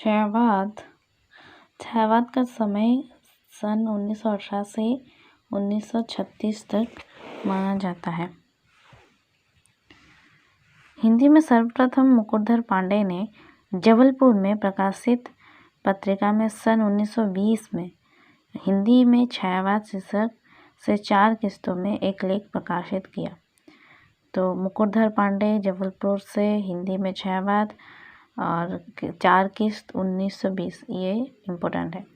छायावाद का समय सन 1918 से 1936 तक माना जाता है। हिंदी में सर्वप्रथम मुकुटधर पांडे ने जबलपुर में प्रकाशित पत्रिका में सन 1920 में हिंदी में छायावाद शीर्षक से 4 किस्तों में एक लेख प्रकाशित किया। तो मुकुटधर पांडे जबलपुर से हिंदी में छायावाद और 4 किस्त 1920, ये इम्पोर्टेंट है।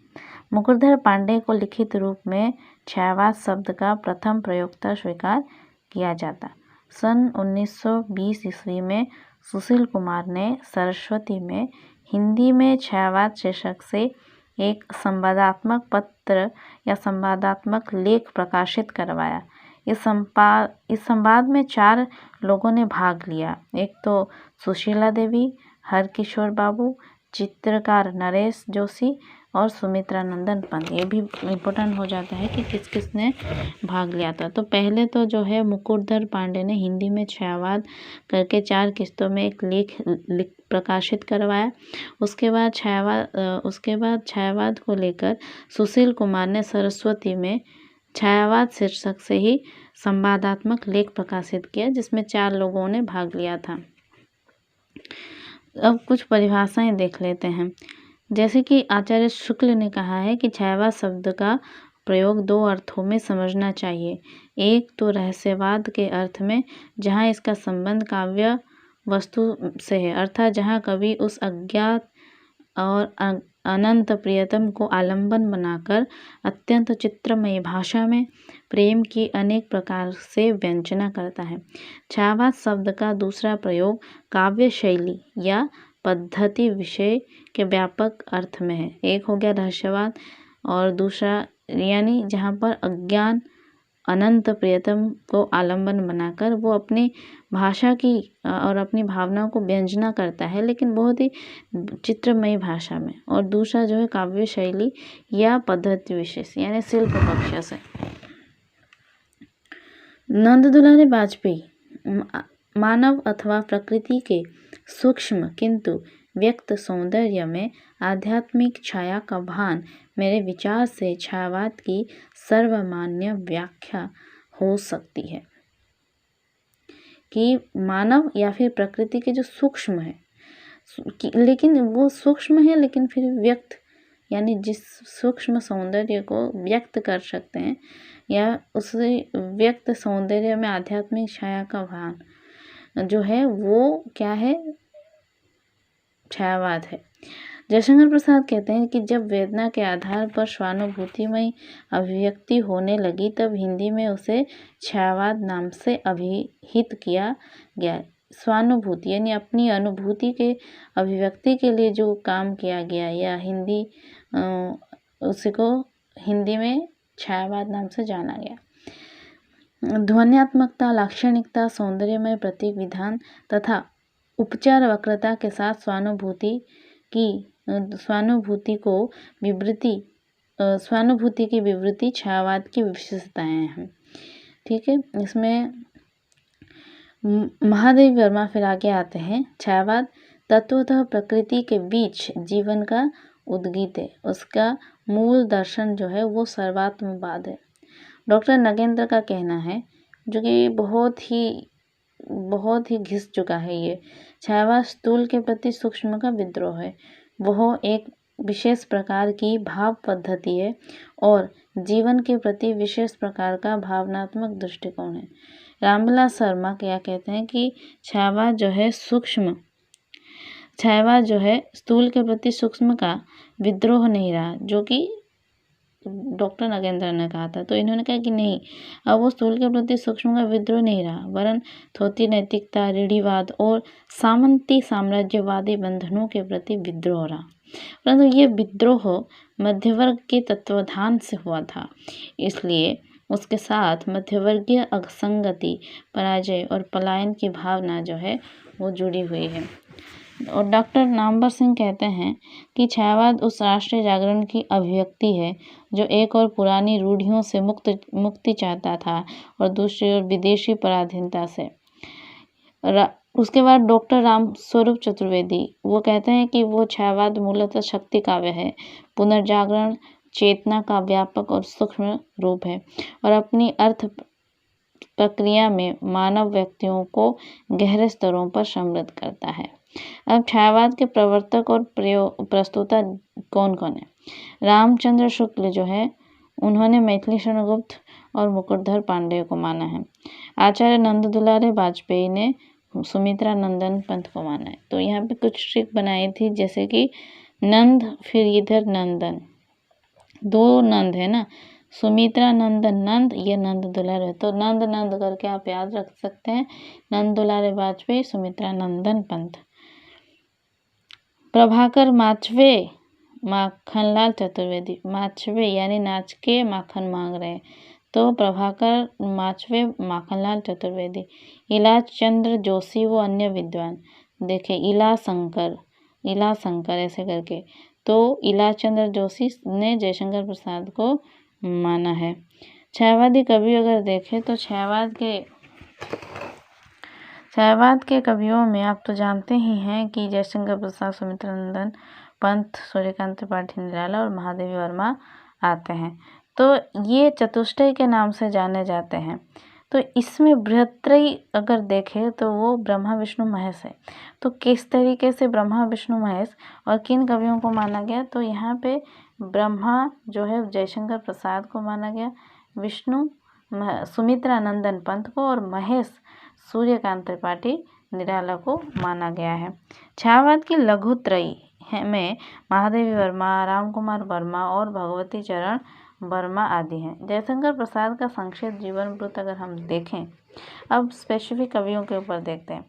मुकुटधर पांडे को लिखित रूप में छायावाद शब्द का प्रथम प्रयोक्ता स्वीकार किया जाता। सन 1920 ईस्वी में सुशील कुमार ने सरस्वती में हिंदी में छायावाद शीर्षक से एक संवादात्मक पत्र या संवादात्मक लेख प्रकाशित करवाया। इस संवाद में 4 लोगों ने भाग लिया। एक तो सुशीला देवी, हरकिशोर बाबू, चित्रकार नरेश जोशी और सुमित्रा नंदन पंत। ये भी इम्पोर्टेंट हो जाता है कि किस किस ने भाग लिया था। तो पहले तो जो है मुकुटधर पांडे ने हिंदी में छायावाद करके 4 किस्तों में एक लेख प्रकाशित करवाया। उसके बाद छायावाद को लेकर सुशील कुमार ने सरस्वती में छायावाद शीर्षक से ही संवादात्मक लेख प्रकाशित किया, जिसमें 4 लोगों ने भाग लिया था। अब कुछ परिभाषाएं देख लेते हैं। जैसे कि आचार्य शुक्ल ने कहा है कि छायावाद शब्द का प्रयोग 2 अर्थों में समझना चाहिए। एक तो रहस्यवाद के अर्थ में, जहाँ इसका संबंध काव्य वस्तु से है, अर्थात जहाँ कवि उस अज्ञात और अनंत प्रियतम को आलंबन बनाकर अत्यंत चित्रमयी भाषा में प्रेम की अनेक प्रकार से व्यंजना करता है। छायावाद शब्द का दूसरा प्रयोग काव्य शैली या पद्धति विषय के व्यापक अर्थ में है। एक हो गया रहस्यवाद और दूसरा यानी जहाँ पर अज्ञान अनंत प्रियतम को आलंबन बनाकर वो अपनी भाषा की और अपनी भावनाओं को व्यंजना करता है, लेकिन बहुत ही चित्रमयी भाषा में। और दूसरा जो है काव्य शैली या पद्धति विशेष यानी शिल्प पक्ष से। नंद दुलारी वाजपेयी मानव अथवा प्रकृति के सूक्ष्म किंतु व्यक्त सौंदर्य में आध्यात्मिक छाया का भान मेरे विचार से छायावाद की सर्वमान्य व्याख्या हो सकती है। कि मानव या फिर प्रकृति के जो सूक्ष्म है, लेकिन वो सूक्ष्म है लेकिन फिर व्यक्त यानी जिस सूक्ष्म सौंदर्य को व्यक्त कर सकते हैं या उस व्यक्त सौंदर्य में आध्यात्मिक छाया का भान जो है वो क्या है, छायावाद है। जयशंकर प्रसाद कहते हैं कि जब वेदना के आधार पर स्वानुभूतिमय अभिव्यक्ति होने लगी तब हिंदी में उसे छायावाद नाम से अभिहित किया गया। स्वानुभूति यानी अपनी अनुभूति के अभिव्यक्ति के लिए जो काम किया गया या उसी को हिंदी में छायावाद नाम से जाना गया। ध्वन्यात्मकता, लाक्षणिकता, सौंदर्यमय प्रतीक विधान तथा उपचार वक्रता के साथ स्वानुभूति की विवृत्ति छायावाद की विशेषताएं हैं। ठीक है, इसमें महादेव वर्मा फिर आगे आते हैं। छायावाद तत्वतः प्रकृति के बीच जीवन का उद्गीत है। उसका मूल दर्शन जो है वो सर्वात्मवाद है। डॉक्टर नगेंद्र का कहना है, जो कि बहुत ही घिस चुका है ये, छायावाद स्थूल के प्रति सूक्ष्म का विद्रोह है। वह एक विशेष प्रकार की भाव पद्धति है और जीवन के प्रति विशेष प्रकार का भावनात्मक दृष्टिकोण है। रामविलास शर्मा क्या कहते हैं कि छायावाद जो है स्थूल के प्रति सूक्ष्म का विद्रोह नहीं रहा, जो कि डॉक्टर नगेंद्र ने कहा था। तो इन्होंने कहा कि नहीं, अब वो स्थूल के प्रति सूक्ष्म का विद्रोह नहीं रहा, वरन थोथी नैतिकता, रूढ़िवाद और सामंती साम्राज्यवादी बंधनों के प्रति विद्रोह रहा। परंतु ये विद्रोह मध्यवर्ग के तत्वाधान से हुआ था, इसलिए उसके साथ मध्यवर्गीय असंगति, पराजय और पलायन की भावना जो है वो जुड़ी हुई है। और डॉक्टर नामवर सिंह कहते हैं कि छायावाद उस राष्ट्रीय जागरण की अभिव्यक्ति है जो एक और पुरानी रूढ़ियों से मुक्ति चाहता था और दूसरी ओर विदेशी पराधीनता से। उसके बाद डॉक्टर राम स्वरूप चतुर्वेदी वो कहते हैं कि वो छायावाद मूलतः शक्ति काव्य है, पुनर्जागरण चेतना का व्यापक और सूक्ष्म रूप है और अपनी अर्थ प्रक्रिया में मानव व्यक्तियों को गहरे स्तरों पर समृद्ध करता है। अब छायावाद के प्रवर्तक और प्रस्तुता कौन कौन है? रामचंद्र शुक्ल जो है उन्होंने मैथिली शरणगुप्त और मुकुटधर पांडेय को माना है। आचार्य नंद दुलारे वाजपेयी ने सुमित्रा नंदन पंत को माना है। तो यहाँ पे कुछ ट्रिक बनाई थी, जैसे कि नंद फिर इधर नंदन, दो नंद है ना, सुमित्रा नंदन नंद, ये नंद दुलारे, तो नंद नंद करके आप याद रख सकते हैं। नंद दुलारे वाजपेयी, सुमित्रा नंदन पंत। प्रभाकर माचवे, माखनलाल चतुर्वेदी। माचवे यानी नाच के माखन मांग रहे हैं, तो प्रभाकर माचवे, माखनलाल चतुर्वेदी। इलाज चंद्र जोशी वो अन्य विद्वान, देखे इला शंकर ऐसे करके, तो इलाज चंद्र जोशी ने जयशंकर प्रसाद को माना है। छायावादी कवि अगर देखें तो छायावाद के कवियों में आप तो जानते ही हैं कि जयशंकर प्रसाद, सुमित्रा नंदन पंत, सूर्यकांत त्रिपाठी निराला और महादेवी वर्मा आते हैं। तो ये चतुष्टय के नाम से जाने जाते हैं। तो इसमें बृहत्त्रयी अगर देखें तो वो ब्रह्मा विष्णु महेश है। तो किस तरीके से ब्रह्मा विष्णु महेश और किन कवियों को माना गया? तो यहाँ पे ब्रह्मा जो है जयशंकर प्रसाद को माना गया, विष्णु सुमित्रा नंदन पंत को और महेश सूर्यकांत त्रिपाठी निराला को माना गया है। छायावाद की लघुत्रयी में महादेवी वर्मा, राम कुमार वर्मा और भगवती चरण वर्मा आदि हैं। जयशंकर प्रसाद का संक्षिप्त जीवन वृत्त अगर हम देखें, अब स्पेसिफिक कवियों के ऊपर देखते हैं,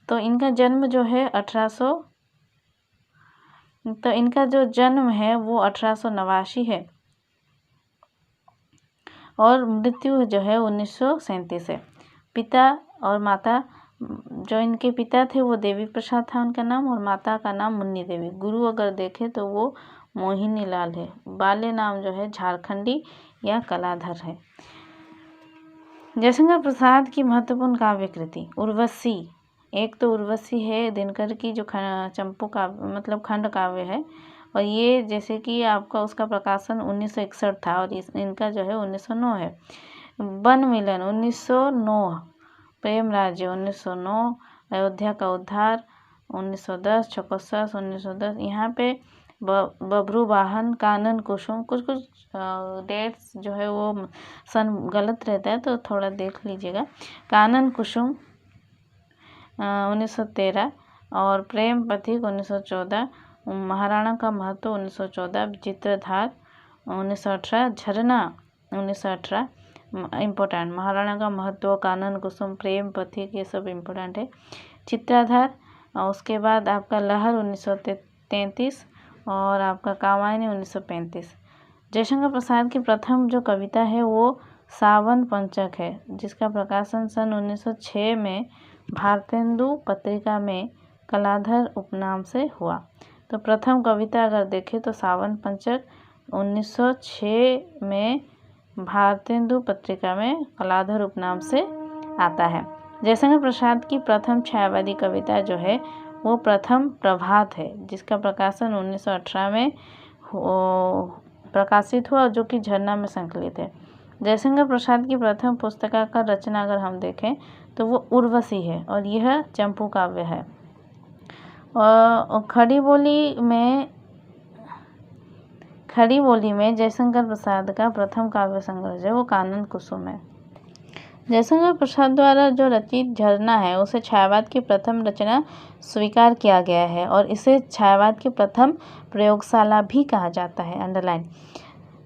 तो इनका जन्म जो है 1889 है और मृत्यु जो है 1937 है। पिता और माता, जो इनके पिता थे वो देवी प्रसाद था उनका नाम, और माता का नाम मुन्नी देवी। गुरु अगर देखें तो वो मोहिनी लाल है। बाल्य नाम जो है झारखंडी या कलाधर है। जयशंकर प्रसाद की महत्वपूर्ण काव्य कृति उर्वशी, एक तो उर्वशी है दिनकर की जो चंपू काव्य मतलब खंड काव्य है, और ये जैसे कि आपका उसका प्रकाशन 1961 था और इनका जो है 1909 है। वन मिलन 1909, प्रेम राज्य 1909, अयोध्या का उद्धार 1910, चौकस 1910। यहाँ पे बबरू वाहन, कानन कुसुम, कुछ डेट्स जो है वो सन गलत रहता है तो थोड़ा देख लीजिएगा। कानन कुसुम 1913 और प्रेम पथिक 1914, महाराणा का महत्व 1914, चित्रधार 1918, झरना 1918 इम्पोर्टेंट। महाराणा का महत्व, कानन कुसुम, प्रेम पथिक ये सब इम्पोर्टेंट है। चित्राधार, और उसके बाद आपका लहर 1933 और आपका कामायनी 1935। जयशंकर प्रसाद की प्रथम जो कविता है वो सावन पंचक है, जिसका प्रकाशन सन 1906 में भारतेंदु पत्रिका में कलाधर उपनाम से हुआ। तो प्रथम कविता अगर देखें तो सावन पंचक 1906 में भारतेंदु पत्रिका में कलाधर उपनाम से आता है। जयशंकर प्रसाद की प्रथम छायावादी कविता जो है वो प्रथम प्रभात है, जिसका प्रकाशन 1918 में प्रकाशित हुआ, जो कि झरना में संकलित है। जयशंकर प्रसाद की प्रथम पुस्तकाकार रचना अगर हम देखें तो वो उर्वशी है और यह चंपू काव्य है। और खड़ी बोली में जयशंकर प्रसाद का प्रथम काव्य संग्रह जो है वो कानन कुसुम है। जयशंकर प्रसाद द्वारा जो रचित झरना है उसे छायावाद की प्रथम रचना स्वीकार किया गया है और इसे छायावाद की प्रथम प्रयोगशाला भी कहा जाता है। अंडरलाइन।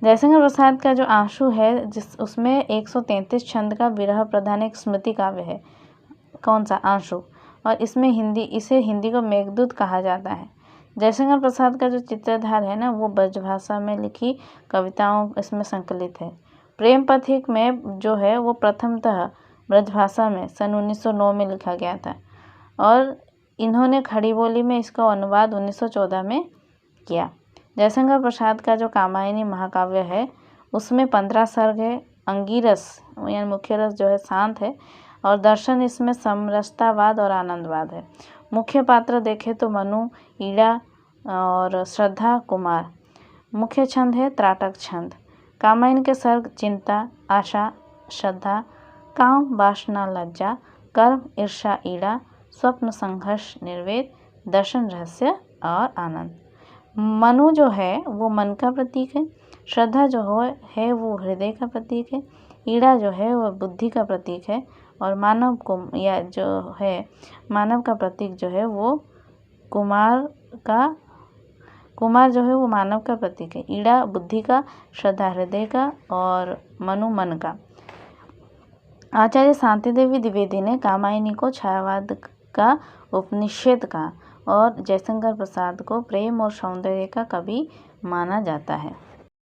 जयशंकर प्रसाद का जो आंसू है उसमें 133 छंद का विरह प्रधान एक स्मृति काव्य है। कौन सा? आंसू। और इसमें इसे हिंदी को मेघदूत कहा जाता है। जयशंकर प्रसाद का जो चित्रधार है ना वो ब्रजभाषा में लिखी कविताओं इसमें संकलित है। प्रेम पथिक में जो है वो प्रथमतः ब्रजभाषा में सन 1909 में लिखा गया था और इन्होंने खड़ी बोली में इसका अनुवाद 1914 में किया। जयशंकर प्रसाद का जो कामायनी महाकाव्य है उसमें 15 सर्ग है। अंगिरस यानी मुख्य रस जो है शांत है और दर्शन इसमें समरसतावाद और आनंदवाद है। मुख्य पात्र देखें तो मनु, इड़ा और श्रद्धा कुमार। मुख्य छंद है त्राटक छंद। कामायन के सर्ग चिंता, आशा, श्रद्धा, काम, वासना, लज्जा, कर्म, ईर्षा, ईड़ा, स्वप्न, संघर्ष, निर्वेद, दर्शन, रहस्य और आनंद। मनु जो है वो मन का प्रतीक है, श्रद्धा जो है वो हृदय का प्रतीक है, ईड़ा जो है वो बुद्धि का प्रतीक है और मानव का प्रतीक जो है वो कुमार जो है वो मानव का प्रतीक है। ईड़ा बुद्धि का, श्रद्धा हृदय का और मनु मन का। आचार्य शांतिदेवी द्विवेदी ने कामायनी को छायावाद का उपनिषेध कहा और जयशंकर प्रसाद को प्रेम और सौंदर्य का कवि माना जाता है।